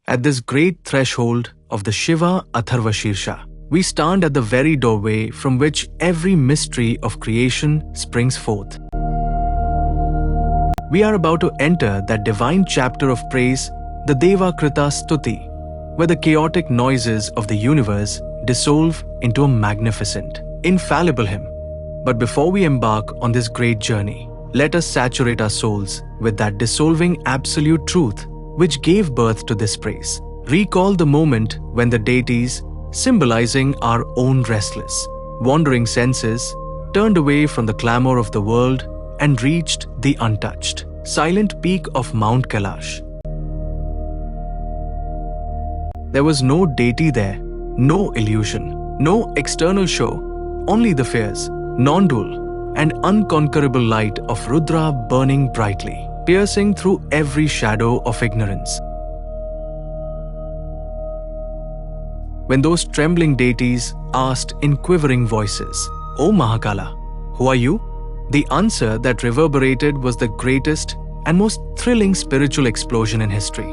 At this great threshold of the Shiva Atharva Śīrshaṇ, we stand at the very doorway from which every mystery of creation springs forth. We are about to enter that divine chapter of praise, the Devakrita Stuti, where the chaotic noises of the universe dissolve into a magnificent, infallible hymn. But before we embark on this great journey, let us saturate our souls with that dissolving absolute truth which gave birth to this praise. Recall the moment when the deities, symbolizing our own restless, wandering senses, turned away from the clamor of the world and reached the untouched, silent peak of Mount Kailash. There was no deity there, no illusion, no external show, only the fierce, non-dual, and unconquerable light of Rudra burning brightly, piercing through every shadow of ignorance. When those trembling deities asked in quivering voices, "O Mahakala, who are you?" the answer that reverberated was the greatest and most thrilling spiritual explosion in history.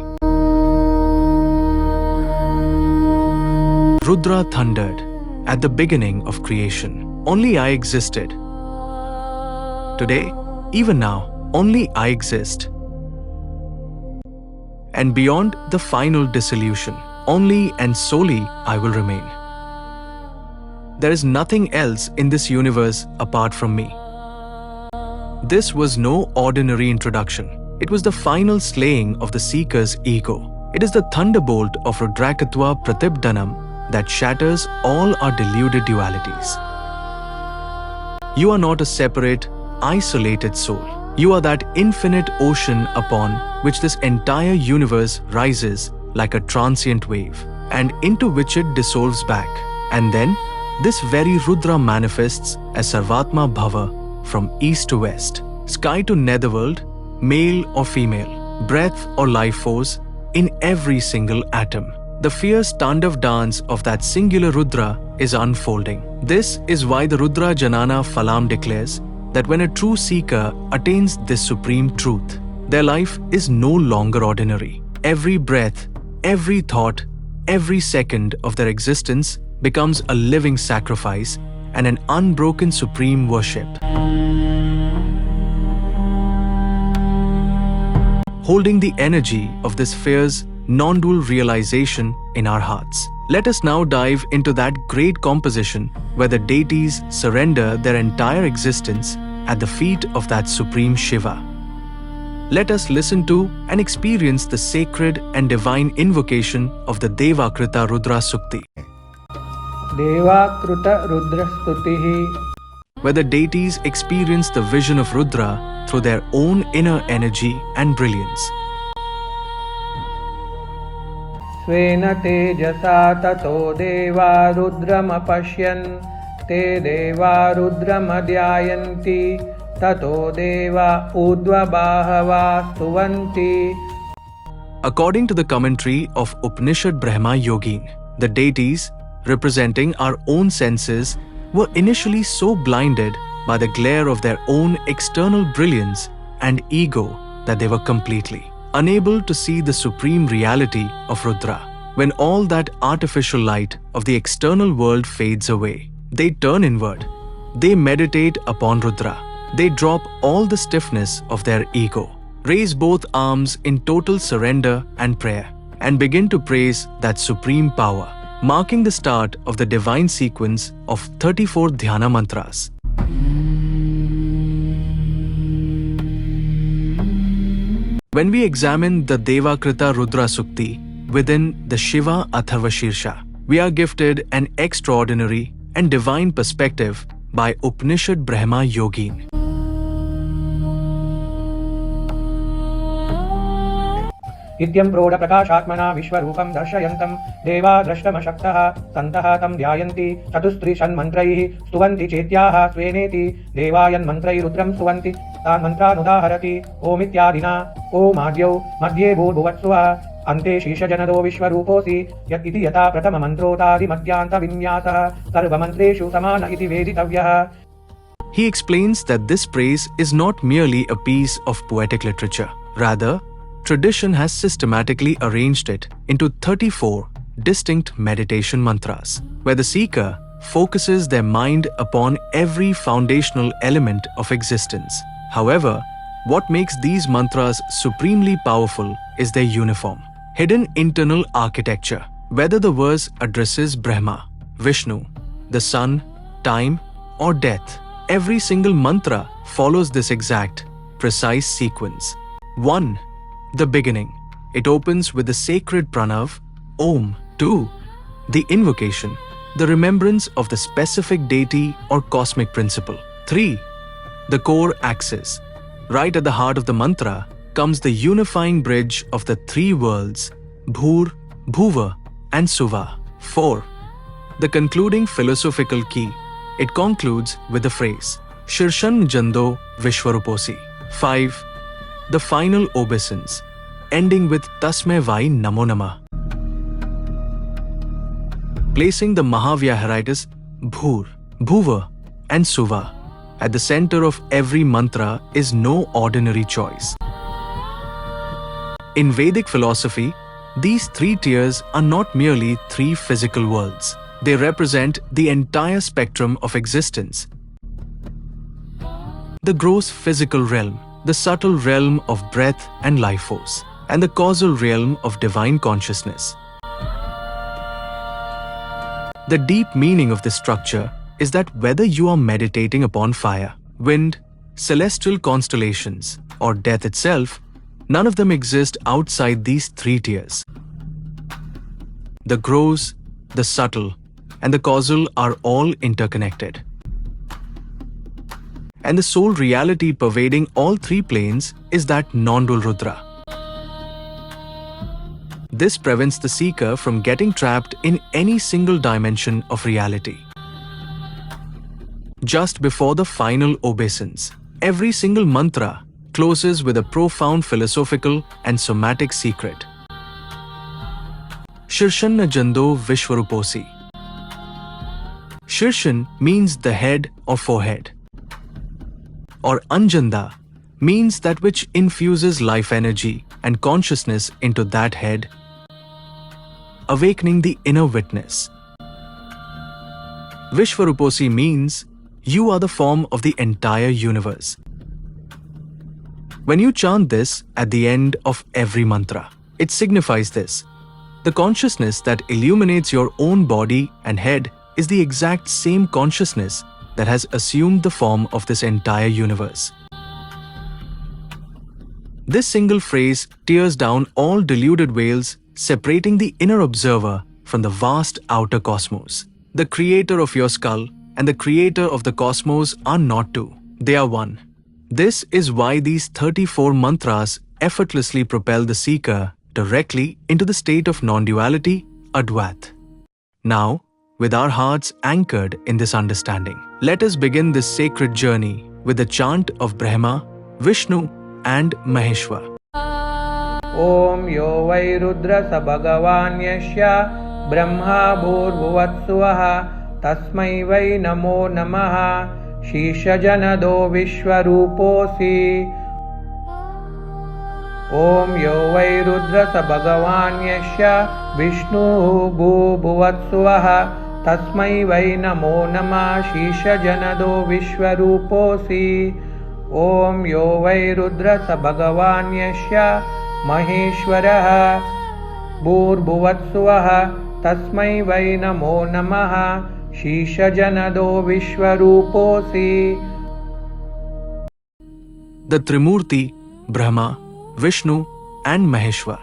Rudra thundered, "At the beginning of creation, only I existed. Today, even now, only I exist. And beyond the final dissolution, only and solely I will remain. There is nothing else in this universe apart from me." This was no ordinary introduction. It was the final slaying of the seeker's ego. It is the thunderbolt of Rudrakatva Pratibdanam that shatters all our deluded dualities. You are not a separate, isolated soul. You are that infinite ocean upon which this entire universe rises like a transient wave, and into which it dissolves back. And then, this very Rudra manifests as Sarvatma Bhava from east to west, sky to netherworld, male or female, breath or life force, in every single atom. The fierce Tandav dance of that singular Rudra is unfolding. This is why the Rudra Janana Phalam declares that when a true seeker attains this supreme truth, their life is no longer ordinary. Every breath, every thought, every second of their existence becomes a living sacrifice and an unbroken supreme worship. Holding the energy of this fierce, non-dual realization in our hearts, let us now dive into that great composition where the deities surrender their entire existence at the feet of that supreme Shiva. Let us listen to and experience the sacred and divine invocation of the Devakrita Rudra Sukti, Devakrita Rudra Sukti, where the deities experience the vision of Rudra through their own inner energy and brilliance. Svena tejasa tato deva rudramapashyan te deva rudramadhyayanti tato deva udva bahava stuvanti. According to the commentary of Upanishad Brahma Yogin, the deities, representing our own senses, were initially so blinded by the glare of their own external brilliance and ego that they were completely unable to see the supreme reality of Rudra. When all that artificial light of the external world fades away, they turn inward. They meditate upon Rudra. They drop all the stiffness of their ego, raise both arms in total surrender and prayer, and begin to praise that supreme power, marking the start of the divine sequence of 34 dhyana mantras. When we examine the Devakrita Rudra Sukti within the Shiva Atharva Śīrshaṇ, we are gifted an extraordinary and divine perspective by Upanishad Brahma Yogin. Ityam prodha prakashatmana Viśvarūpam darshayantam deva drashtamashaktaha santaha tam dhyayanti Śīrshaṇ-ṇajando stuvanti chetyaha sveneti devayan mantrai rudram stuvanti tan mantranudaharati omityadina om adyau madhye bhurbuvatsuvah ante Śīrshaṇ-ṇajando Viśvarūposi yat iti yata pratama mantrotadi madhyanta vinyasah sarva mantreshu samana iti veditavyah. He explains that this praise is not merely a piece of poetic literature. Rather, tradition has systematically arranged it into 34 distinct meditation mantras, where the seeker focuses their mind upon every foundational element of existence. However, what makes these mantras supremely powerful is their uniform, hidden internal architecture. Whether the verse addresses Brahma, Vishnu, the sun, time, or death, every single mantra follows this exact, precise sequence. 1. The beginning. It opens with the sacred pranav, Om. 2. The invocation, the remembrance of the specific deity or cosmic principle. 3. The core axis. Right at the heart of the mantra comes the unifying bridge of the three worlds, Bhur, Bhuva, and Suva. 4. The concluding philosophical key. It concludes with the phrase, Śīrshaṇ-ṇajando Viśvarūposi. 5. The final obeisance, ending with Tasmai Vai Namo Namah. Placing the Mahāvyāhritis, Bhur, Bhuva, and Suva at the center of every mantra is no ordinary choice. In Vedic philosophy, these three tiers are not merely three physical worlds. They represent the entire spectrum of existence. The gross physical realm, the subtle realm of breath and life force, and the causal realm of divine consciousness. The deep meaning of this structure is that whether you are meditating upon fire, wind, celestial constellations, or death itself, none of them exist outside these three tiers. The gross, the subtle, and the causal are all interconnected. And the sole reality pervading all three planes is that non-dual Rudra. This prevents the seeker from getting trapped in any single dimension of reality. Just before the final obeisance, every single mantra closes with a profound philosophical and somatic secret. Śīrshaṇ-ṇajando Viśvarūposi. Śīrshaṇ means the head or forehead, or Anjanda means that which infuses life energy and consciousness into that head, awakening the inner witness. Viśvarūposi means you are the form of the entire universe. When you chant this at the end of every mantra, it signifies this. The consciousness that illuminates your own body and head is the exact same consciousness that has assumed the form of this entire universe. This single phrase tears down all deluded veils, separating the inner observer from the vast outer cosmos. The creator of your skull and the creator of the cosmos are not two, they are one. This is why these 34 mantras effortlessly propel the seeker directly into the state of non-duality, Advaita. Now, with our hearts anchored in this understanding, let us begin this sacred journey with the chant of Brahma, Vishnu, and Maheshwar. Om yo vai rudra sa bhagavan yasya brahma bhurvuvassuvaha tasmai vai namo namaha Śīrshaṇ-ṇajando Viśvarūposi. Om yo vai rudra sa bhagavan yasya Vishnu bhurvuvassuvaha tasmai vai namo namah Śīrshaṇ-ṇajando Viśvarūposi. Om yo vai rudra sa bhagavan yasya Maheshwaraha bhurvuvassuvaha tasmai vai namo namaha Śīrshaṇ-ṇajando Viśvarūposi. The Trimurti, Brahma, Vishnu, and Maheshwar.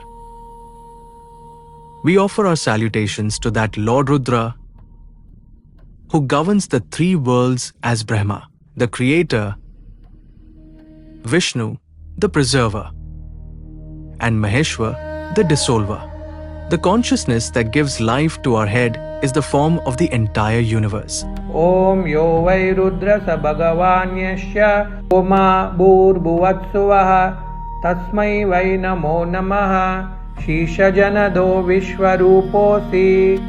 We offer our salutations to that Lord Rudra who governs the three worlds as Brahma, the creator, Vishnu, the preserver, and Maheshwar, the dissolver. The consciousness that gives life to our head is the form of the entire universe. Om yo vai rudra sa bhagavan yasya Oma bhurvuvassuvaha tasmai vai namo namaha Śīrshaṇ-ṇajando Viśvarūposi.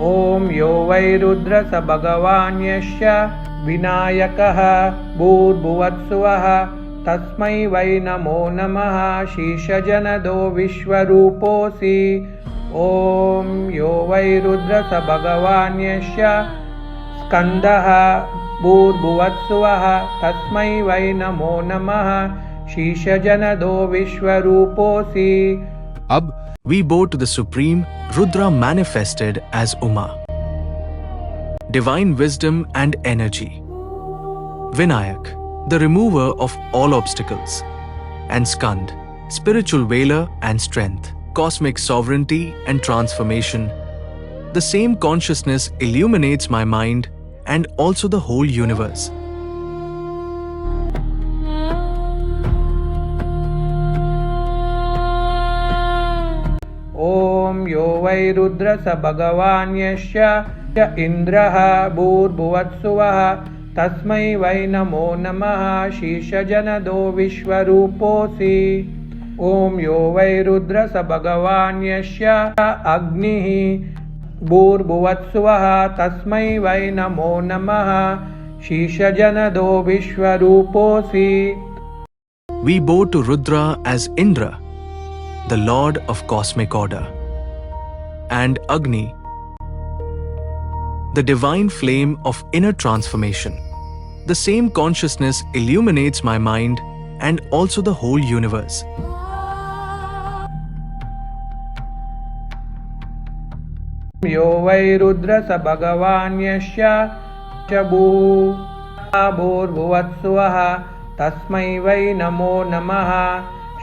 Om yo vai rudra sa bhagavan yasya Vinayakaha bhurvuvassuvaha तस्मै वै नमो नमः शीर्षजनदो विश्वरूपोऽसि ॐ यो वै रुद्रस भगवान् यस्य स्कन्दः भूर्भुवत्सुवः तस्मै वै नमो नमः शीर्षजनदो विश्वरूपोऽसि. Ab, we bow to the Supreme Rudra manifested as Uma, divine wisdom and energy. Vinayak, the remover of all obstacles. And Skand, spiritual veiler and strength, cosmic sovereignty and transformation. The same consciousness illuminates my mind and also the whole universe. ॐ यो वै रुद्रस भगवान् यस्य इन्द्रः भूर्भुवत्सुवः तस्मै वै नमो नमः शीर्षजनदो विश्वरूपोऽसि ॐ यो वै रुद्रस भगवान् यस्य अग्निः भूर्भुवत्सुवः तस्मै वै नमो नमः शीर्षजनदो विश्वरूपोऽसि. We bow to Rudra as Indra, the Lord of cosmic order, and Agni, the divine flame of inner transformation. The same consciousness illuminates my mind and also the whole universe. यो वै रुद्रस भगवान् यस्य भूर्भुवत्सुवः तस्मै वै नमो नमः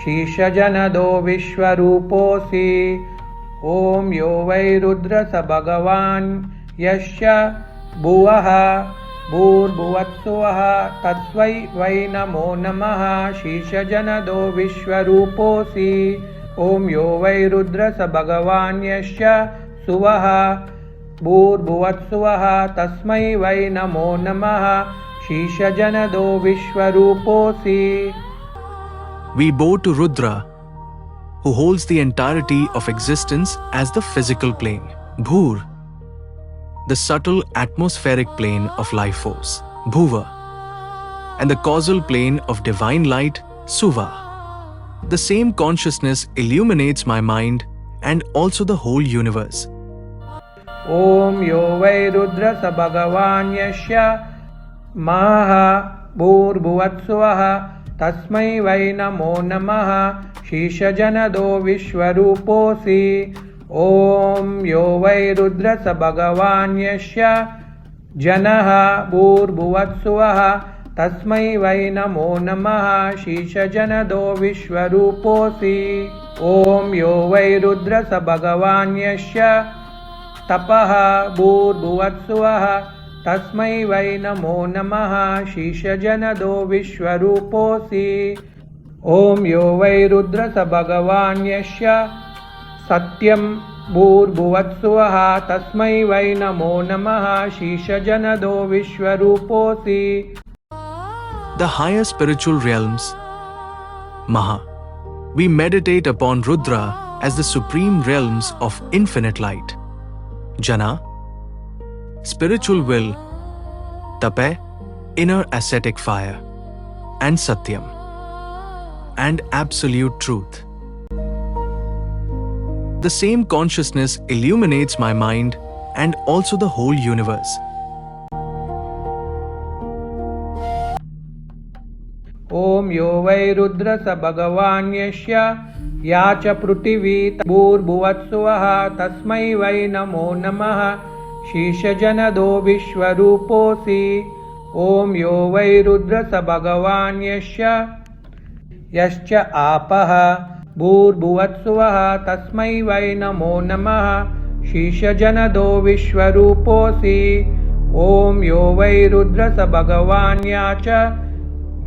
शीर्षजनदो विश्वरूपोऽसि ॐ यो वै रुद्रस भगवान् यस्य भुवः भूर्भुवत्सुवः तस्मै वै नमो नमः शीर्षजनदो विश्वरूपोऽसि ॐ यो वै रुद्रस भगवान् यस्य सुवः भूर्भुवत्सुवः तस्मै वै नमो नमः शीर्षजनदो विश्वरूपोऽसि. We bow to Rudra, who holds the entirety of existence as the physical plane, Bhur, the subtle atmospheric plane of life force, Bhuva, and the causal plane of divine light, Suva. The same consciousness illuminates my mind and also the whole universe. ॐ यो वै रुद्रस भगवान् यस्य महः भूर्भुवत्सुवः तस्मै वै नमो नमः शीर्षजनदो विश्वरूपोऽसि ॐ यो वै रुद्रस भगवान् यस्य जनः भूर्भुवत्सुवः तस्मै वै नमो नमः शीर्षजनदो विश्वरूपोऽसि ॐ यो वै रुद्रस भगवान् यस्य तपः भूर्भुवत्सुवः तस्मै वै नमो नमः शीर्षजनदो विश्वरूपोऽसि ॐ यो वै रुद्रस भगवान् यस्य सत्यं भूर्भुवत्सुवः तस्मै वै नमो नमः शीर्षजनदो विश्वरूपोऽसि. The higher spiritual realms, Maha. We meditate upon Rudra as the supreme realms of infinite light. Jana, spiritual will, Tape, inner ascetic fire, and Satyam, and absolute truth. The same consciousness illuminates my mind and also the whole universe. ॐ यो वै रुद्रस भगवान् यस्य या च पृथिवी भूर्भुवत्सुवः तस्मै वै नमो नमः शीर्षजनदो विश्वरूपोऽसि ॐ यो वै रुद्रस भगवान् यश्च आपः भूर्भुवत्सुवः तस्मै वै नमो नमः शीर्षजनदो विश्वरूपोऽसि ॐ यो वै रुद्रस भगवान्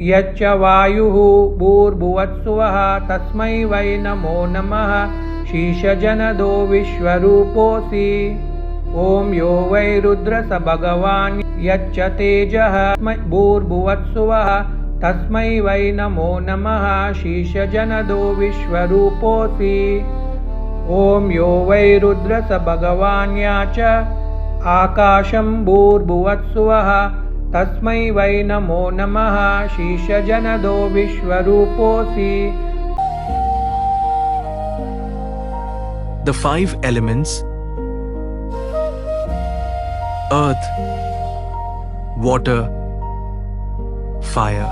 यच्च वायुः भूर्भुवत्सुवः तस्मै वै नमो नमः शीर्षजनदो विश्वरूपोऽसि ॐ यो वै रुद्रस भगवान् यच्च तेजः भूर्भुवत्सुवः तस्मै वै नमो नमः शीर्षजनदो विश्वरूपोऽसि ॐ यो वै रुद्रस भगवान् च आकाशं भूर्भुवत्सुवः तस्मै वै नमो नमः शीर्षजनदो विश्वरूपोऽसि। The five elements: earth, water, fire,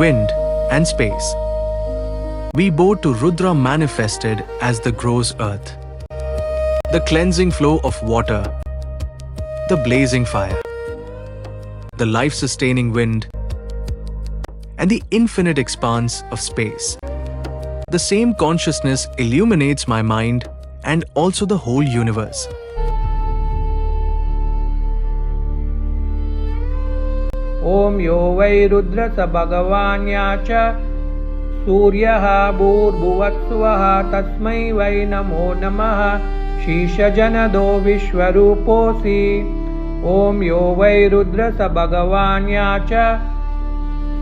wind, and space. We bow to Rudra manifested as the gross earth, the cleansing flow of water, the blazing fire, the life-sustaining wind, and the infinite expanse of space. The same consciousness illuminates my mind and also the whole universe. ॐ यो वै रुद्रस भगवान्या च सूर्यः भूर्भुवत्सुवः तस्मै वै नमो नमः शीर्षजनदो विश्वरूपोऽसि। ॐ यो वै रुद्रस भगवान्या च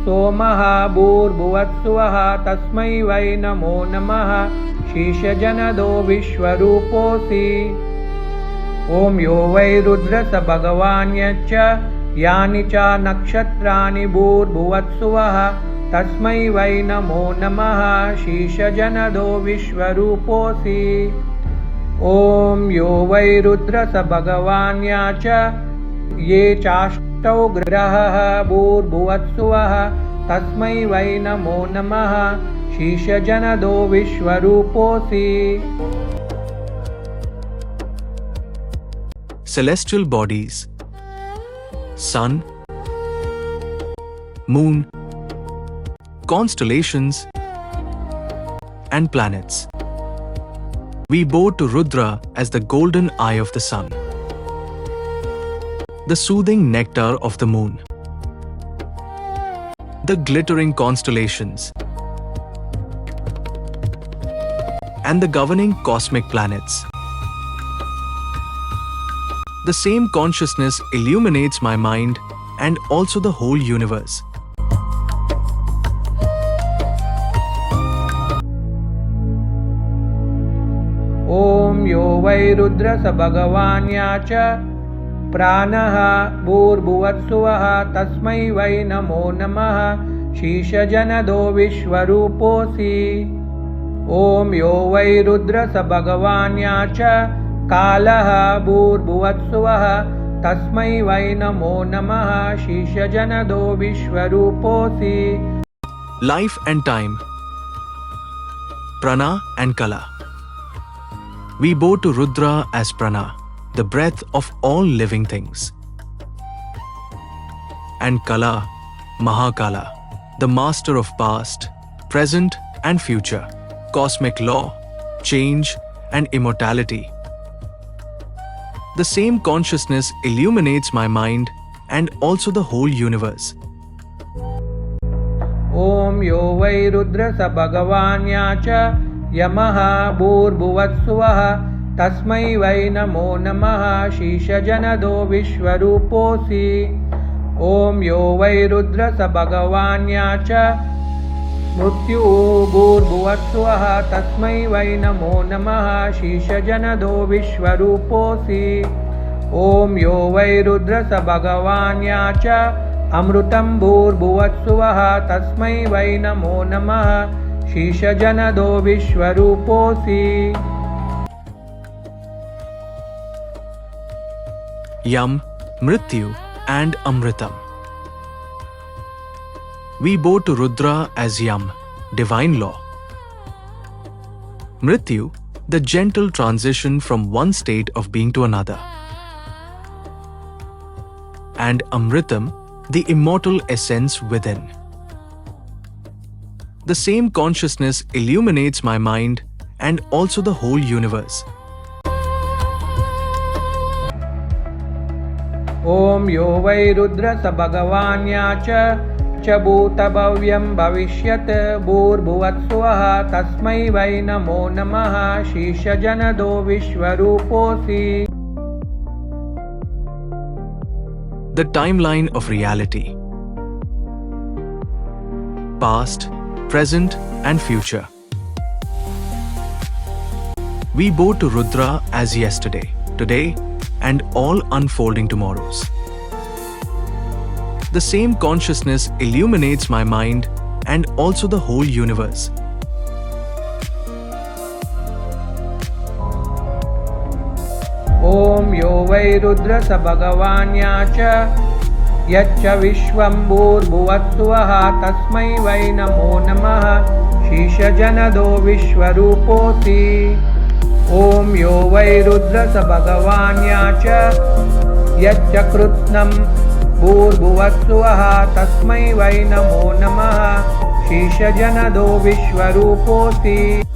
सोमः भूर्भुवत्सुवः तस्मै वै नमो नमः शीर्षजनदो विश्वरूपोऽसि। ॐ यो वै रुद्रस भगवान्यश्च यानि च नक्षत्राणि भूर्भुवत्सुवः तस्मै वै नमो नमः शीर्षजनदो विश्वरूपोऽसि। ॐ यो वै रुद्रस भगवान्या च ये चाष्टौ ग्रहः भूर्भुवत्सुवः तस्मै वै नमो नमः शीर्षजनदो विश्वरूपोऽसि। Celestial bodies: sun, moon, constellations, and planets. We bow to Rudra as the golden eye of the sun, the soothing nectar of the moon, the glittering constellations, and the governing cosmic planets. The same consciousness illuminates my mind and also the whole universe. ॐ यो वै रुद्रस भगवान्या च प्राणः भूर्भुवत्सुवः तस्मै वै नमो नमः शीर्षजनदो विश्वरूपोऽसि। ॐ यो वै रुद्रस भगवान्या च कालः भूर्भुवत्सुवः तस्मै वै नमो नमः शीर्षजनदो विश्वरूपोऽसि। Life and time, Prana and Kala. We bow to Rudra as Prana, the breath of all living things, and Kala, Mahākala, the master of past, present, and future, cosmic law, change, and immortality. The same consciousness illuminates my mind and also the whole universe. ॐ यो वै रुद्रस भगवान्या च यमः भूर्भुवत्सुवः तस्मै वै नमो नमः शीर्षजनदो विश्वरूपोऽसि। ॐ यो वै रुद्रस भगवान्या च मृत्युः भूर्भुवत्सुवः तस्मै वै नमो नमः शीर्षजनदो विश्वरूपोऽसि। ॐ यो वै रुद्रस भगवान्या च अमृतं भूर्भुवत्सुवः तस्मै वै नमो नमः शीर्षजनदो विश्वरूपोऽसि। Yam, Mrityu, and Amritam. We bow to Rudra as Yam, divine law. Mrityu, the gentle transition from one state of being to another. And Amritam, the immortal essence within. The same consciousness illuminates my mind and also the whole universe. ॐ यो वै रुद्रस भगवान्या च भूतभव्यं भविष्यत् भूर्भुवत्सुवः तस्मै वै नमो नमः शीर्षजनदो विश्वरूपोऽसि। The timeline of reality. Past, present, and future. We bow to Rudra as yesterday, today, and all unfolding tomorrows. The same consciousness illuminates my mind and also the whole universe. Om yo vai rudra sa bhagavanya yacca vishvam bhurbuvatsvaha tasmai vai namo namaha Śīrshaṇ-ṇajando Viśvarūposi. Om yo vai rudra sa bhagavanya yacca krutnam bhurbuvatsvaha tasmai vai namo namaha Śīrshaṇ-ṇajando Viśvarūposi.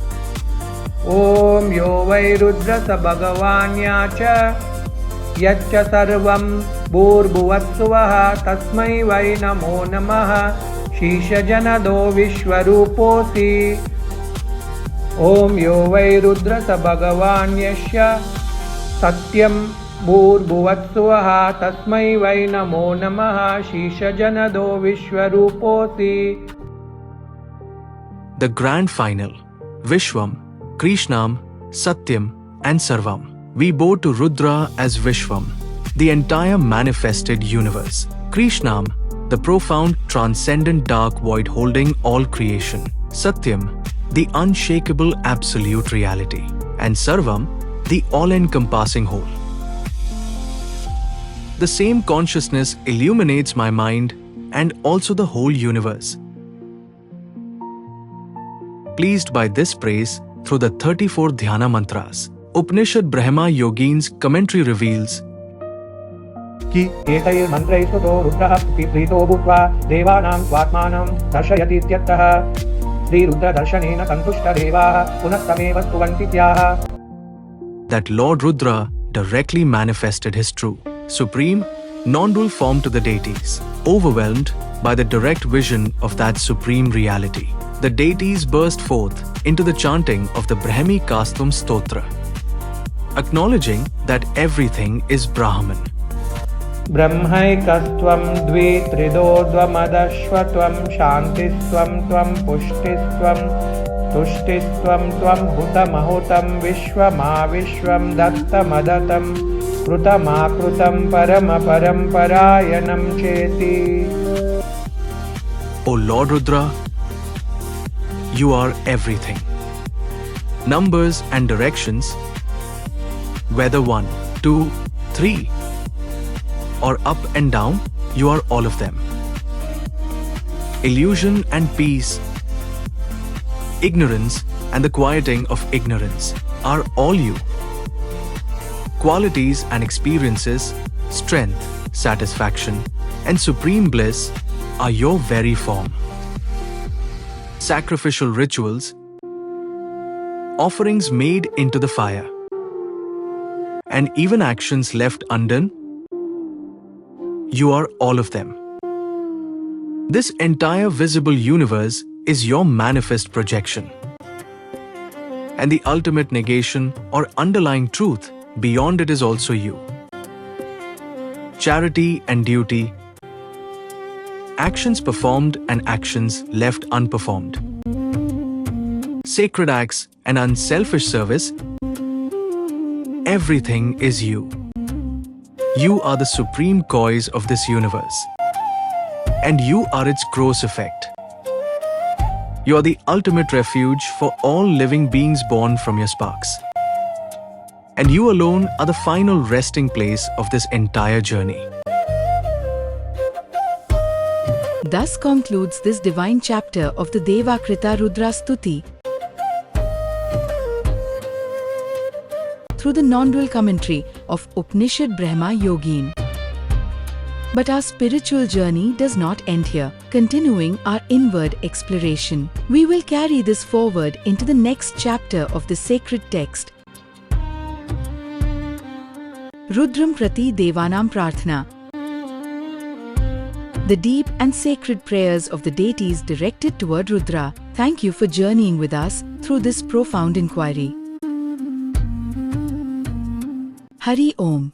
Om yo vai rudra sa bhagavanya yacca sarvam bhurbuvatsvaha tasmai vai namo namaha Śīrshaṇ-ṇajando Viśvarūposi. Om yo vai rudra sa bhagavanyasya satyam bhurbuvatsvaha tasmai vai namo namaha Śīrshaṇ-ṇajando Viśvarūposi. The grand final, Vishwam, Krishnam, Satyam and Sarvam. We bow to Rudra as Vishwam, the entire manifested universe. Krishnam, the profound transcendent dark void holding all creation. Satyam, the unshakable absolute reality. And Sarvam, the all-encompassing whole. The same consciousness illuminates my mind and also the whole universe. Pleased by this praise through the 34 Dhyana mantras, Upanishad Brahma Yogin's commentary reveals कि एतैर् मन्त्रैः स्तुतो रुद्रः प्रीतो भूत्वा देवानां स्वात्मानं दर्शयतीत्यर्थः श्रीरुद्रदर्शनेन सन्तुष्टदेवाः पुनस्तमेव स्तुवन्ति त्याः. that Lord Rudra directly manifested his true, supreme, non-dual form to the deities. Overwhelmed by the direct vision of that supreme reality, the deities burst forth into the chanting of the Brahmi Kastvam Stotra, acknowledging that everything is Brahman. ब्रह्मैकस्त्वं द्वित्रिदोद्वमदश्वत्वं शान्तिस्त्वं त्वं पुष्टिस्त्वं तुष्टिस्त्वं त्वं हुतमहुतं विश्वमाविश्वं दत्तमदतं कृतमाकृतं परमपरम्परायणं चेति. O Lord Rudra, you are everything. Numbers and directions, whether 1, 2, 3, or up and down, you are all of them. Illusion and peace, ignorance and the quieting of ignorance are all you. Qualities and experiences, strength, satisfaction, and supreme bliss are your very form. Sacrificial rituals, offerings made into the fire, and even actions left undone, you are all of them. This entire visible universe is your manifest projection. And the ultimate negation or underlying truth beyond it is also you. Charity and duty, actions performed and actions left unperformed, sacred acts and unselfish service, everything is you. You are the supreme cause of this universe, and you are its gross effect. You are the ultimate refuge for all living beings born from your sparks. And you alone are the final resting place of this entire journey. Thus concludes this divine chapter of the Devakrita Rudra Sukti through the non-dual commentary of Upanishad Brahma Yogin. But our spiritual journey does not end here. Continuing our inward exploration, we will carry this forward into the next chapter of the sacred text. Rudram Prati Devanam Prarthana. The deep and sacred prayers of the deities directed toward Rudra. Thank you for journeying with us through this profound inquiry. Hari Om.